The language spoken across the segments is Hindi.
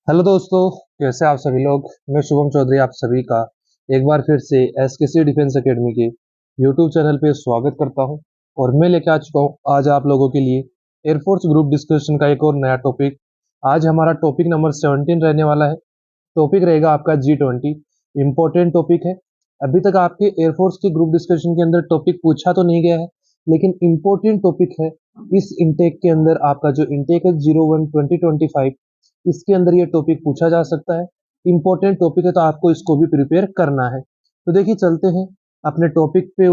हेलो दोस्तों, कैसे आप सभी लोग। मैं शुभम चौधरी आप सभी का एक बार फिर से एसकेसी डिफेंस एकेडमी के यूट्यूब चैनल पे स्वागत करता हूं। और मैं लेके आ चुका हूं आज आप लोगों के लिए एयरफोर्स ग्रुप डिस्कशन का एक और नया टॉपिक। आज हमारा टॉपिक नंबर 17 रहने वाला है। टॉपिक रहेगा आपका G20। इम्पोर्टेंट टॉपिक है। अभी तक आपके एयरफोर्स के ग्रुप डिस्कशन के अंदर टॉपिक पूछा तो नहीं गया है, लेकिन इम्पोर्टेंट टॉपिक है। इस इंटेक के अंदर आपका जो इंटेक है 01-2025, इसके अंदर ये टॉपिक पूछा जा सकता है। इंपॉर्टेंट टॉपिक है तो आपको इसको भी प्रिपेयर करना है। तो देखिए चलते हैं अपने टॉपिक पे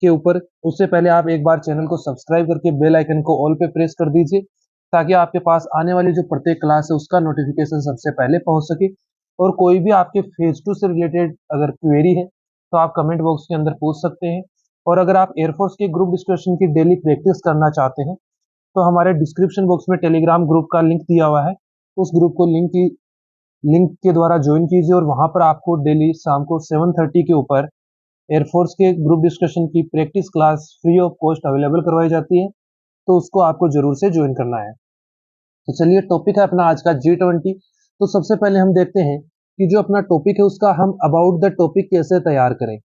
के ऊपर। उससे पहले आप एक बार चैनल को सब्सक्राइब करके बेल आइकन को ऑल पे प्रेस कर दीजिए, ताकि आपके पास आने वाली जो प्रत्येक क्लास है उसका नोटिफिकेशन सबसे पहले पहुंच सके। और कोई भी आपके फेज 2 से रिलेटेड अगर क्वेरी है तो आप कमेंट बॉक्स के अंदर पूछ सकते हैं। और अगर आप एयरफोर्स के ग्रुप डिस्कशन की डेली प्रैक्टिस करना चाहते हैं तो हमारे डिस्क्रिप्शन बॉक्स में टेलीग्राम ग्रुप का लिंक दिया हुआ है। उस ग्रुप को लिंक के द्वारा ज्वाइन कीजिए और वहां पर आपको डेली शाम को 7:30 के ऊपर एयरफोर्स के ग्रुप डिस्कशन की practice class free of cost available करवाई जाती है। तो उसको आपको जरूर से ज्वाइन करना है। तो चलिए, टॉपिक है अपना आज का G20। तो सबसे पहले हम देखते हैं कि जो अपना टॉपिक है उसका हम अबाउट द टॉपिक कैसे तैयार करें।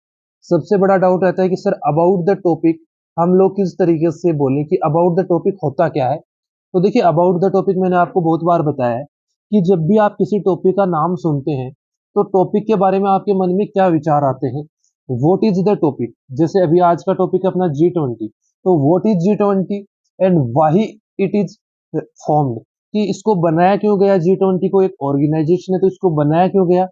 सबसे बड़ा डाउट रहता है कि सर अबाउट द टॉपिक हम लोग किस तरीके से बोलें कि अबाउट द टॉपिक होता क्या है। तो देखिए, अबाउट द टॉपिक मैंने आपको बहुत बार बताया है कि जब भी आप किसी टॉपिक का नाम सुनते हैं तो टॉपिक के बारे में आपके मन में क्या विचार आते हैं। What is the topic. जैसे अभी आज का टॉपिक है अपना G20, तो what is G20 and why it is formed, कि इसको बनाया क्यों गया। G20 को एक ऑर्गेनाइजेशन है तो इसको बनाया क्यों गया,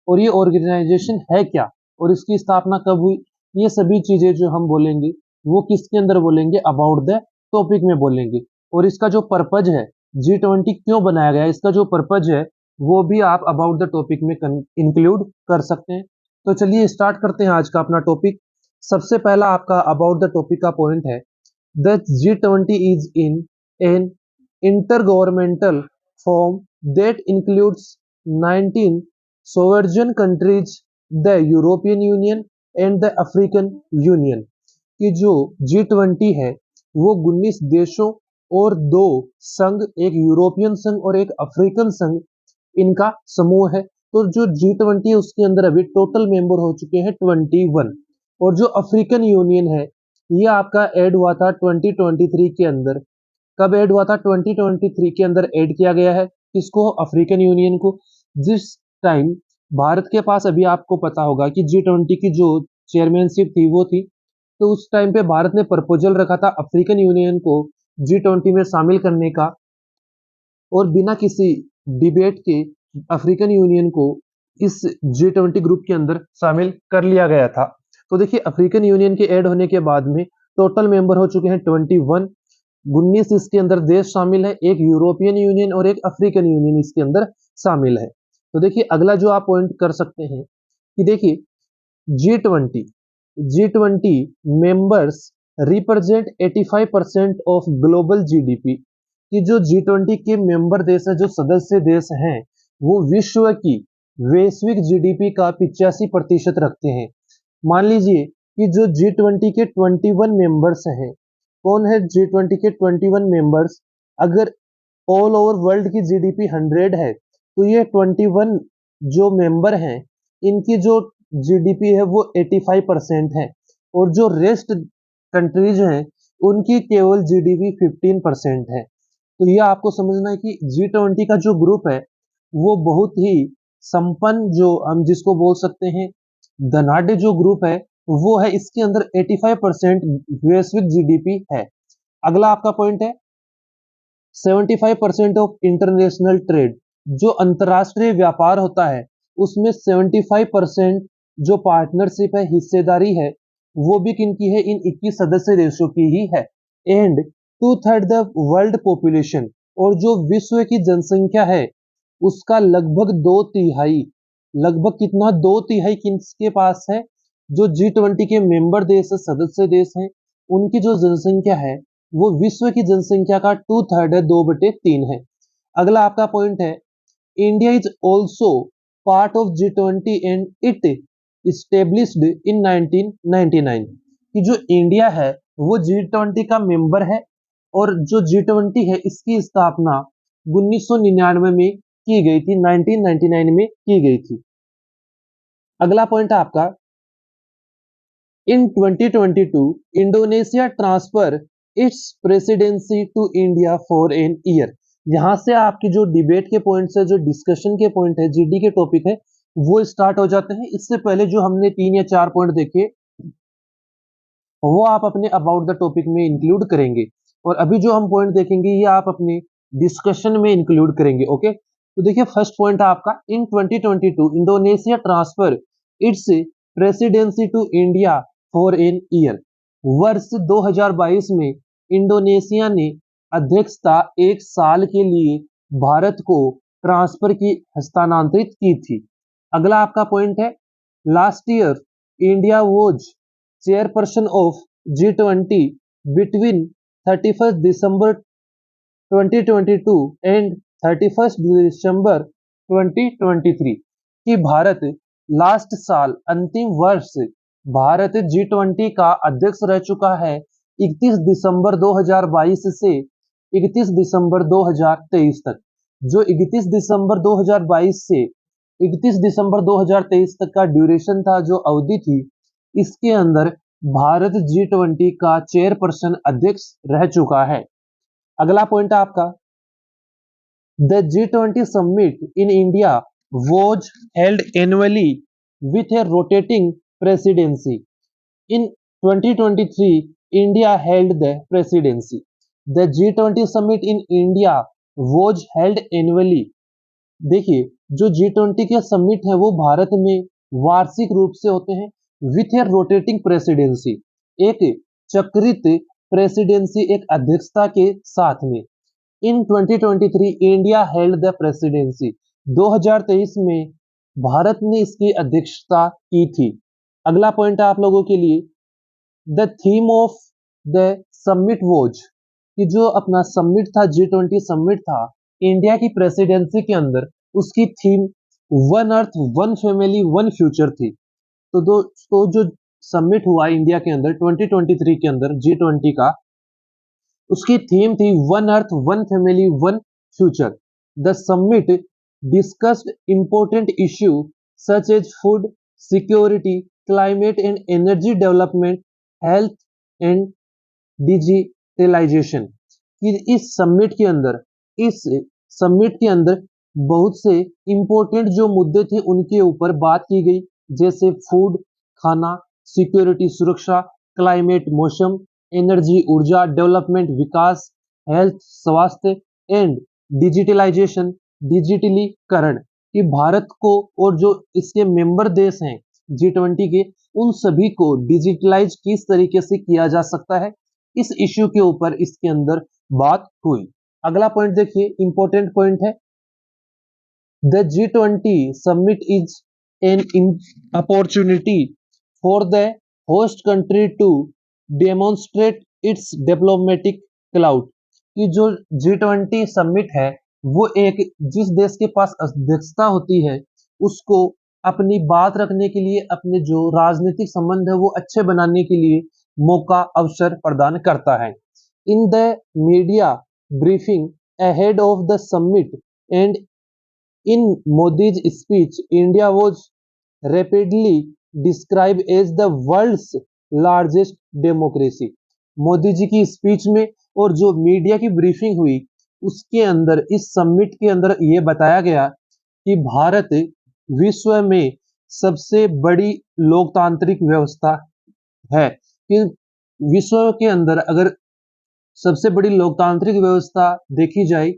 और ये ऑर्गेनाइजेशन है क्या, और इसकी स्थापना कब हुई। ये सभी चीजें जो हम बोलेंगे वो किसके अंदर बोलेंगे, अबाउट द टॉपिक में बोलेंगे। और इसका जो पर्पज है, G20 क्यों बनाया गया, इसका जो पर्पज है वो भी आप अबाउट द टॉपिक में इंक्लूड कर सकते हैं। तो चलिए स्टार्ट करते हैं आज का अपना टॉपिक। सबसे पहला आपका अबाउट द टॉपिक का पॉइंट है, the G20 is in an intergovernmental form that includes 19 sovereign countries, the European Union and the African Union। कि जो G20 है वो 19 देशों और 2 संघ, एक यूरोपियन संघ और एक अफ्रीकन संघ, इनका समूह है। तो जो G20 है उसके अंदर अभी टोटल मेंबर हो चुके हैं 21। और जो अफ्रीकन यूनियन है ये आपका ऐड हुआ था 2023 के अंदर। कब ऐड हुआ था, 2023 के अंदर ऐड किया गया है। किसको, अफ्रीकन यूनियन को। जिस टाइम भारत के पास, अभी आपको पता होगा कि G20 की जो चेयरमैनशिप थी वो थी, तो उस टाइम पे भारत ने प्रपोजल रखा था अफ्रीकन यूनियन को G20 में शामिल करने का। और बिना किसी डिबेट के अफ्रीकन यूनियन को इस G20 ग्रुप के अंदर शामिल कर लिया गया था। तो देखिए, अफ्रीकन यूनियन के ऐड होने के बाद में टोटल मेंबर हो चुके हैं 21। 19 इसके अंदर देश शामिल है, एक यूरोपियन यूनियन और एक अफ्रीकन यूनियन इसके अंदर शामिल है। तो देखिए अगला जो आप पॉइंट कर सकते हैं कि देखिए G20 G20 members represent 85% of global GDP. कि जो G20 के मेंबर देश है, जो सदस्य देश हैं, वो विश्व की वैश्विक जीडीपी का 85% रखते हैं। मान लीजिए कि जो G20 के 21 मेंबर्स हैं, कौन है G20 के 21 मेंबर्स, अगर ऑल ओवर वर्ल्ड की जीडीपी 100 है तो ये 21 जो मेंबर हैं इनकी जो जीडीपी है वो 85% है। और जो रेस्ट कंट्रीज हैं उनकी केवल जीडीपी 15% है। तो ये आपको समझना है कि G20 का जो ग्रुप है वो बहुत ही संपन्न, जो हम जिसको बोल सकते हैं धनाढ्य जो ग्रुप है वो है। इसके अंदर 85% वैश्विक जीडीपी है। अगला आपका पॉइंट है 75% ऑफ इंटरनेशनल ट्रेड। जो अंतरराष्ट्रीय व्यापार होता है उसमें 75% जो पार्टनरशिप है, हिस्सेदारी है, वो भी किनकी है, इन 21 सदस्य देशों की ही है। एंड 2/3 द वर्ल्ड पॉपुलेशन, और जो विश्व की जनसंख्या है उसका लगभग 2/3, लगभग कितना, 2/3 किसके पास है, जो G20 के मेंबर देश सदस्य देश हैं उनकी जो जनसंख्या है वो विश्व की जनसंख्या का 2/3 है, 2/3 है। अगला आपका पॉइंट है, India is also part of G20 and it established in 1999। कि जो इंडिया है वो G20 का मेंबर है, और जो G20 है इसकी स्थापना 1999 में की गई थी, 1999 में की गई थी। अगला पॉइंट है आपका, in 2022 Indonesia transfer its presidency to India for an year. यहां से आपकी जो डिबेट के पॉइंट्स है, जो डिस्कशन के पॉइंट है, जीडी के टॉपिक है, वो स्टार्ट हो जाते हैं। इससे पहले जो हमने 3 या 4 पॉइंट देखे, वो आप अपने अबाउट द टॉपिक में इंक्लूड करेंगे, और अभी जो हम पॉइंट देखेंगे ये आप अपने डिस्कशन में इंक्लूड करेंगे। ओके, तो देखिए फर्स्ट पॉइंट है आपका, in 2022 Indonesia transfer its presidency to India for an year. वर्ष 2022 में इंडोनेशिया ने अध्यक्षता 1 साल के लिए भारत को ट्रांसफर की हस्तांतरित की थी। अगला आपका पॉइंट है, last year India was chairperson of G20 between 31st December 2022 and 31st December 2023 कि भारत लास्ट साल अंतिम वर्ष भारत G20 का अध्यक्ष रह चुका है 31 दिसंबर 2022 से 31 दिसंबर 2023 तक। जो 31 दिसंबर 2022 से 31 दिसंबर 2023 तक का ड्यूरेशन था, जो अवधि थी, इसके अंदर भारत G20 का चेयरपर्सन अध्यक्ष रह चुका है। अगला पॉइंट आपका, the G20 summit in India was held annually with A rotating presidency. In 2023 India held the presidency. The G20 summit in India was held annually. देखिए, जो G20 के समिट है वो भारत में वार्षिक रूप से होते हैं विथ ए रोटेटिंग प्रेसिडेंसी, एक चक्रित प्रेसिडेंसी, एक अध्यक्षता के साथ में। इन 2023 इंडिया हेल्ड द प्रेसिडेंसी, 2023 में भारत ने इसकी अध्यक्षता की थी। अगला पॉइंट है आप लोगों के लिए, the theme of the summit was, कि जो अपना समिट था, G20 समिट था, इंडिया की प्रेसिडेंसी के अंदर उसकी theme one earth one family one future थी। तो दोस्तों, जो समिट हुआ इंडिया के अंदर 2023 के अंदर G20 का, उसकी थीम थी one earth one family one future. The summit discussed important issue such as food security, climate and energy development, health and digitalization. इस समिट के अंदर बहुत से इंपॉर्टेंट जो मुद्दे थे उनके ऊपर बात की गई, जैसे फूड खाना, सिक्योरिटी सुरक्षा, क्लाइमेट मौसम, एनर्जी ऊर्जा, डेवलपमेंट विकास, हेल्थ स्वास्थ्य एंड डिजिटलाइजेशन डिजिटलीकरण, कि भारत को और जो इसके मेंबर देश हैं G20 के, उन सभी को डिजिटलाइज किस तरीके से किया जा सकता है, इस इश्यू के ऊपर इसके अंदर बात हुई। अगला पॉइंट देखिए, इंपॉर्टेंट पॉइंट है, the G20 summit is an opportunity for the host country to demonstrate its diplomatic clout, कि जो G20 समिट है वो एक, जिस देश के पास अध्यक्षता होती है उसको अपनी बात रखने के लिए, अपने जो राजनीतिक संबंध है वो अच्छे बनाने के लिए मौका अवसर प्रदान करता है। In the media briefing ahead of the summit and in Modi's speech, India was rapidly describe as the world's largest democracy. Modi ji की स्पीच में और जो मीडिया की ब्रीफिंग हुई उसके अंदर, इस समिट के अंदर ये बताया गया कि भारत विश्व में सबसे बड़ी लोकतांत्रिक व्यवस्था है, कि विश्व के अंदर अगर सबसे बड़ी लोकतांत्रिक व्यवस्था देखी जाए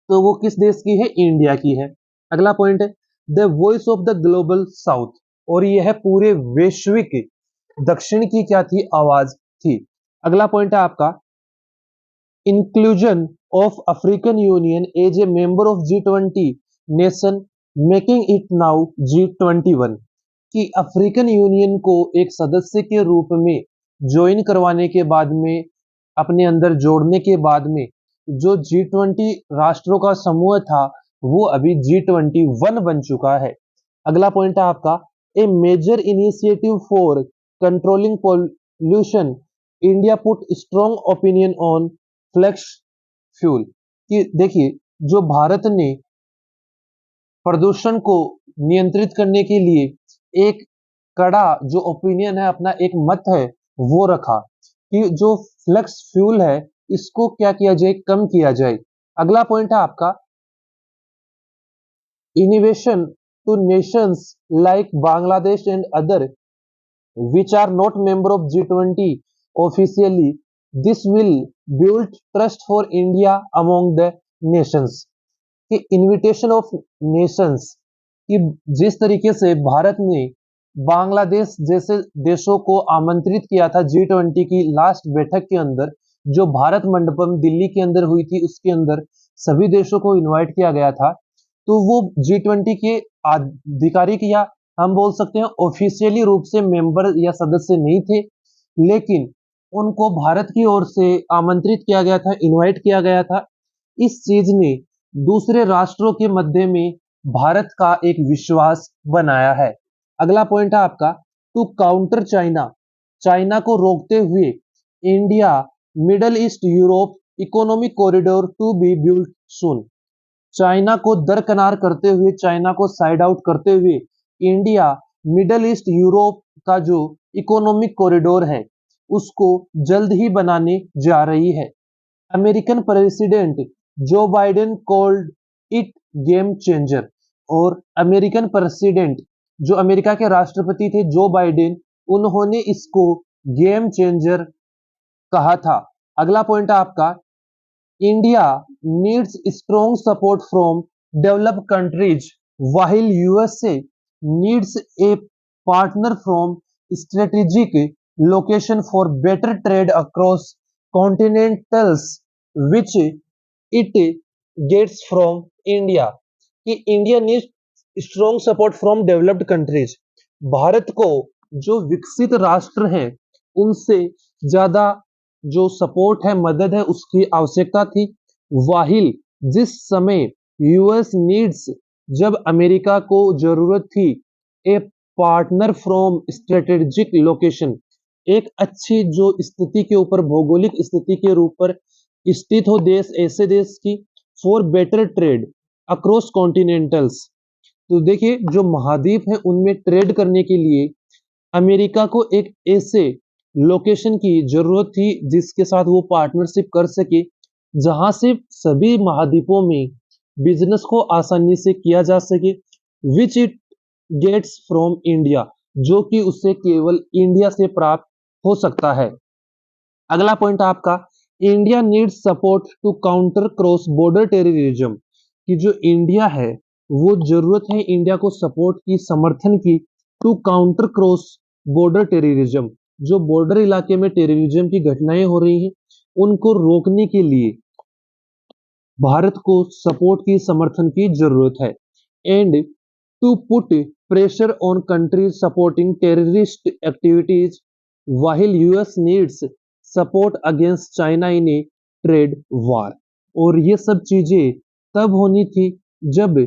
तो वो किस देश की है, इंडिया की है। अगला पॉइंट है, the voice of the global south, और यह है पूरे वैश्विक दक्षिण की क्या थी, आवाज थी। अगला पॉइंट है आपका, inclusion of African union as a member of G20 nation making it now G21, कि अफ्रीकन यूनियन को एक सदस्य के रूप में ज्वाइन करवाने के बाद में, अपने अंदर जोड़ने के बाद में, जो G20 राष्ट्रों का समूह था वो अभी G21 बन चुका है। अगला पॉइंट है आपका, a major initiative for controlling pollution, India put strong opinion on flex fuel, कि देखिए जो भारत ने प्रदूषण को नियंत्रित करने के लिए एक कड़ा जो ओपिनियन है, अपना एक मत है, वो रखा कि जो फ्लक्स फ्यूल है इसको क्या किया जाए, कम किया जाए। अगला पॉइंट है आपका innovation two nations like Bangladesh and other which are not member of G20 officially. This will build trust for India among the nations. कि इनविटेशन ऑफ नेशंस कि जिस तरीके से भारत ने बांग्लादेश जैसे देशों को आमंत्रित किया था G20 की लास्ट बैठक के अंदर, जो भारत मंडपम दिल्ली के अंदर हुई थी, उसके अंदर सभी देशों को इनवाइट किया गया था। तो वो G20 के आधिकारिक या हम बोल सकते हैं ऑफिशियली रूप से मेंबर या सदस्य नहीं थे, लेकिन उनको भारत की ओर से आमंत्रित किया गया था, इनवाइट किया गया था। इस चीज ने दूसरे राष्ट्रों के मध्य में भारत का एक विश्वास बनाया है। अगला पॉइंट है आपका टू काउंटर चाइना, चाइना को रोकते हुए India middle east Europe economic corridor to be built soon. China को दरकिनार करते हुए, चाइना को साइड आउट करते हुए इंडिया मिडल ईस्ट यूरोप का जो इकोनॉमिक कॉरिडोर है उसको जल्द ही बनाने जा रही है। American president Joe Biden called it game changer, और अमेरिकन प्रेसिडेंट जो अमेरिका के राष्ट्रपति थे जो बाइडेन, उन्होंने इसको गेम चेंजर कहा था। अगला पॉइंट है आपका India needs strong support from developed countries while USA needs a partner from strategic location for better trade across continentals which it gets from India. कि India needs strong support from developed countries, Bharat को जो विकसित राष्ट्र हैं उनसे ज्यादा जो सपोर्ट है, मदद है, उसकी आवश्यकता थी। वाहिल जिस समय यूएस नीड्स, जब अमेरिका को जरूरत थी ए पार्टनर फ्रॉम स्ट्रेटेजिक लोकेशन, एक अच्छी जो स्थिति के ऊपर, भौगोलिक स्थिति के ऊपर स्थित हो देश, ऐसे देश की फॉर बेटर ट्रेड अक्रॉस कॉन्टिनेंटल्स। तो देखिए जो महाद्वीप है उनमें ट्रेड करने के लिए अमेरिका को एक ऐसे लोकेशन की जरूरत थी जिसके साथ वो पार्टनरशिप कर सके, जहां से सभी महाद्वीपों में बिजनेस को आसानी से किया जा सके, which it gets from India, जो कि उससे केवल इंडिया से प्राप्त हो सकता है। अगला पॉइंट आपका India needs support to counter cross border terrorism, कि जो इंडिया है वो जरूरत है इंडिया को सपोर्ट की, समर्थन की, to counter cross border terrorism, जो बॉर्डर इलाके में टेररिज्म की घटनाएं हो रही हैं उनको रोकने के लिए भारत को सपोर्ट की, समर्थन की जरूरत है। And to put pressure on countries supporting terrorist activities while US needs support against China in a trade war. और ये सब चीजें तब होनी थी जब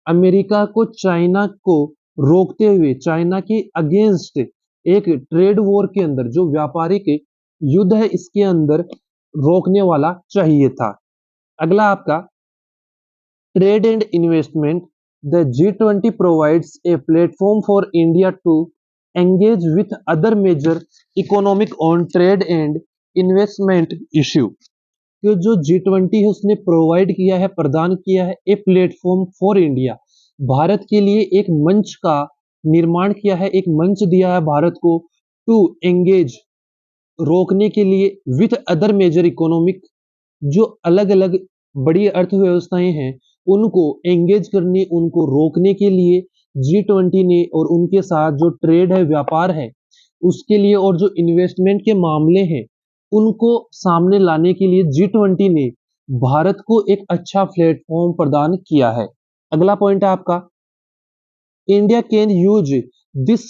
अमेरिका को चाइना को रोकते हुए, चाइना के अगेंस्ट एक ट्रेड वॉर के अंदर, जो व्यापारिक युद्ध है इसके अंदर रोकने वाला चाहिए था। अगला आपका trade and investment, the G20 provides a platform for India to engage with other major economic on trade and investment issue. तो जो G20 है उसने प्रोवाइड किया है, प्रदान किया है ए प्लेटफॉर्म फॉर इंडिया, भारत के लिए एक मंच का निर्माण किया है, एक मंच दिया है भारत को टू एंगेज, रोकने के लिए, विथ अदर मेजर इकोनॉमिक, जो अलग अलग बड़ी अर्थव्यवस्थाएं हैं उनको एंगेज करने, उनको रोकने के लिए G20 ने, और उनके साथ जो ट्रेड है, व्यापार है उसके लिए, और जो इन्वेस्टमेंट के मामले हैं उनको सामने लाने के लिए G20 ने भारत को एक अच्छा प्लेटफॉर्म प्रदान किया है। अगला पॉइंट है आपका India can use this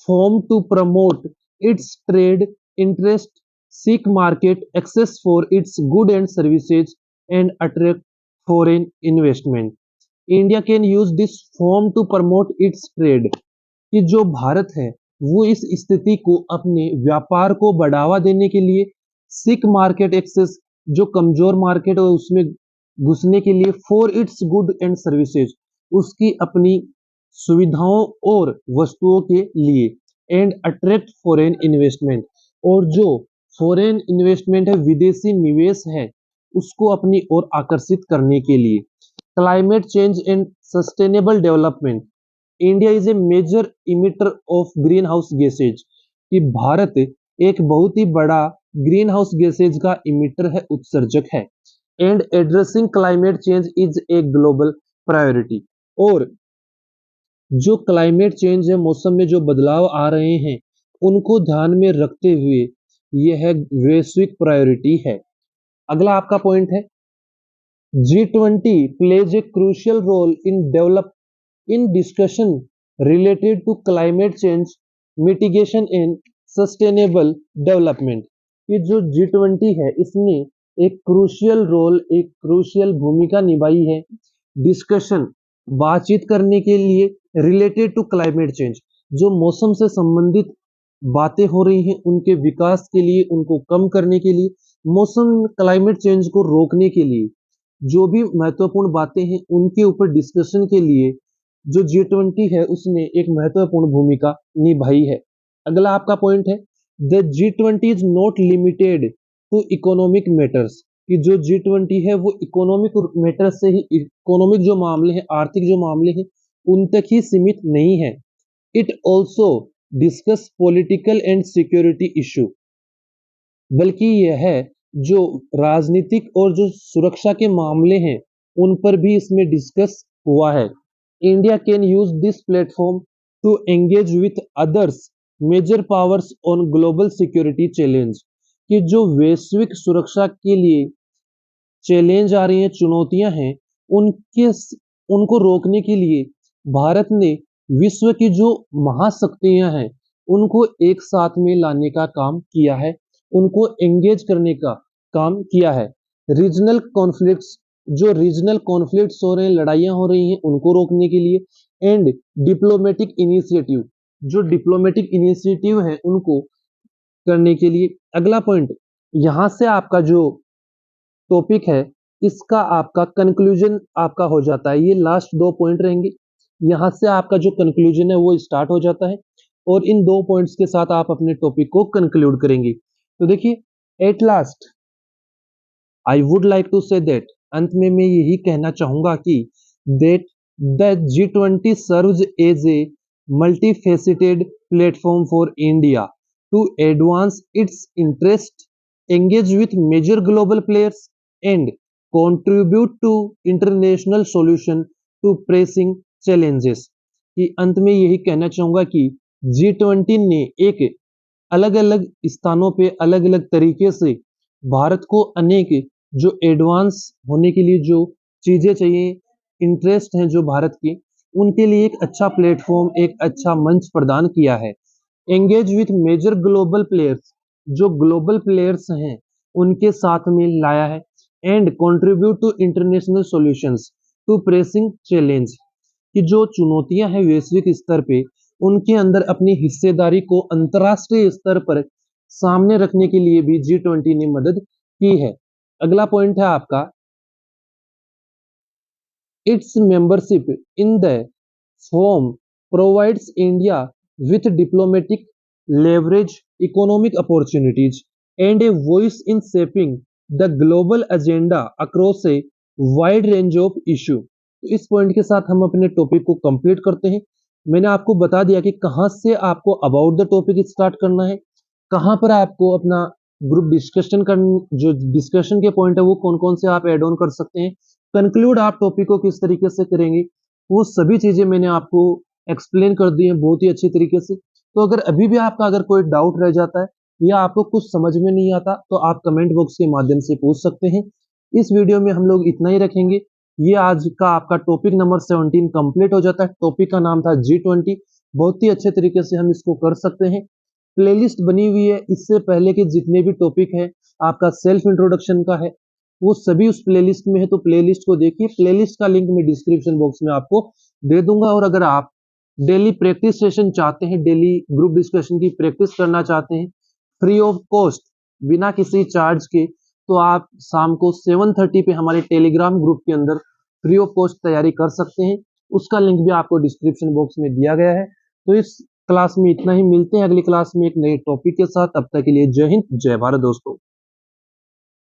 form to promote its trade interest, seek market access for its goods and services, and attract foreign investment. India can use this form to promote its trade. कि जो भारत है वो इस स्थिति को अपने व्यापार को बढ़ावा देने के लिए, सीक मार्केट एक्सेस, जो कमजोर मार्केट है उसमें घुसने के लिए, for its good and services, उसकी अपनी सुविधाओं और वस्तुओं के लिए, एंड अट्रैक्ट फॉरेन इन्वेस्टमेंट, और जो फॉरेन इन्वेस्टमेंट है, विदेशी निवेश है, उसको अपनी ओर आकर्षित करने के लिए। Climate change and sustainable development, India is a major emitter of green house gases, कि भारत एक बहुत ही बड़ा ग्रीन हाउस गैसेज का इमिटर है, उत्सर्जक है। And addressing climate change is a global priority, और जो क्लाइमेट चेंज है, मौसम में जो बदलाव आ रहे हैं, उनको ध्यान में रखते हुए यह वैश्विक प्रायोरिटी है। अगला आपका पॉइंट है, G20 plays a crucial role in discussion related to climate change, mitigation and sustainable development। ये जो G20 है, इसने एक क्रूशियल रोल, एक क्रूशियल भूमिका निभाई है डिस्कशन, बातचीत करने के लिए, रिलेटेड टू क्लाइमेट चेंज, जो मौसम से संबंधित बातें हो रही हैं, उनके विकास के लिए, उनको कम करने के लिए, मौसम क्लाइमेट चेंज को रोकने के लिए, जो भी महत्वपूर्ण बातें हैं, उनके ऊपर डिस्कशन के लिए जो G20 है, उसने एक महत्वपूर्ण भूमिका निभाई है। अगला आपका पॉइंट है, the G20 is not limited to economic matters, कि जो G20 है वो इकोनॉमिक मैटर्स से ही, इकोनॉमिक जो मामले हैं, आर्थिक जो मामले हैं, उन तक ही सीमित नहीं है। It also discuss political and security issue, बल्कि यह जो राजनीतिक और जो सुरक्षा के मामले हैं, उन पर भी इसमें डिस्कस हुआ है। India can use this platform to engage with others major powers on global security challenge, कि जो वैश्विक सुरक्षा के लिए चैलेंज आ रही हैं, चुनौतियां हैं, उनके उनको रोकने के लिए भारत ने विश्व की जो महाशक्तियां हैं, उनको एक साथ में लाने का काम किया है, उनको एंगेज करने का काम किया है। रीजनल कॉन्फ्लिक्ट्स, जो रीजनल कॉन्फ्लिक्ट्स हो रहे हैं, लड़ाइयां हो रही हैं, उनको रोकने के लिए, एंड डिप्लोमेटिक इनिशिएटिव, जो डिप्लोमेटिक इनिशिएटिव है, उनको करने के लिए। अगला पॉइंट, यहां से आपका जो टॉपिक है, इसका आपका कंक्लूजन आपका हो जाता है। ये लास्ट दो पॉइंट रहेंगे, यहां से आपका जो कंक्लूजन है वो स्टार्ट हो जाता है, और इन दो पॉइंट्स के साथ आप अपने टॉपिक को कंक्लूड करेंगे। तो देखिए, at last I would like to say that, अंत में मैं यही कहना चाहूंगा कि that the G20 serves as a multifaceted platform for India to advance its interest, engage with major global players and contribute to international solution to pressing challenges। कि अंत में यही कहना चाहूंगा कि G20 ने एक अलग अलग स्थानों पे अलग अलग तरीके से भारत को अनेक जो एडवांस होने के लिए जो चीजें चाहिए, इंटरेस्ट हैं जो भारत के, उनके लिए एक अच्छा प्लेटफॉर्म, एक अच्छा मंच प्रदान किया है। Engage with major global players, जो ग्लोबल प्लेयर्स हैं, उनके साथ में लाया है। And contribute to international solutions to pressing challenge, कि जो चुनौतियां हैं वैश्विक स्तर पे, उनके अंदर अपनी हिस्सेदारी को अंतरराष्ट्रीय स्तर पर सामने रखने के लिए भी G20 ने मदद की है। अगला पॉइंट है आपका, it's membership in the form provides India with diplomatic leverage, economic opportunities and a voice in shaping the global agenda across a wide range of issue। तो इस पॉइंट के साथ हम अपने टॉपिक को कंप्लीट करते हैं। मैंने आपको बता दिया कि कहां से आपको अबाउट द टॉपिक स्टार्ट करना है, कहां पर आपको अपना ग्रुप डिस्कशन कर, जो डिस्कशन के पॉइंट है वो कौन कौन से आप एड ऑन कर सकते हैं, कंक्लूड आप टॉपिक को किस तरीके से करेंगे, वो सभी चीजें मैंने आपको एक्सप्लेन कर दी है बहुत ही अच्छी तरीके से। तो अगर अभी भी आपका अगर कोई डाउट रह जाता है या आपको कुछ समझ में नहीं आता, तो आप कमेंट बॉक्स के माध्यम से पूछ सकते हैं। इस वीडियो में हम लोग इतना ही रखेंगे। ये आज का आपका टॉपिक नंबर 17 कंप्लीट हो जाता है। टॉपिक का नाम था G20, बहुत ही अच्छे तरीके से हम इसको कर सकते हैं। प्लेलिस्ट बनी हुई है, इससे पहले के जितने भी टॉपिक है आपका सेल्फ इंट्रोडक्शन का है, वो सभी उस प्लेलिस्ट में है, तो प्लेलिस्ट को देखिए। प्लेलिस्ट का लिंक मैं डिस्क्रिप्शन बॉक्स में आपको दे दूंगा। और अगर आप डेली प्रैक्टिस सेशन चाहते हैं, डेली ग्रुप डिस्कशन की प्रैक्टिस करना चाहते हैं फ्री ऑफ कॉस्ट, बिना किसी चार्ज के, तो आप शाम को 7:30 पे हमारे टेलीग्राम ग्रुप के अंदर फ्री ऑफ कॉस्ट तैयारी कर सकते हैं। उसका लिंक भी आपको डिस्क्रिप्शन बॉक्स में दिया गया है। तो इस क्लास में इतना ही, मिलते हैं अगली क्लास में एक नए टॉपिक के साथ। तब तक के लिए जय हिंद, जय भारत दोस्तों।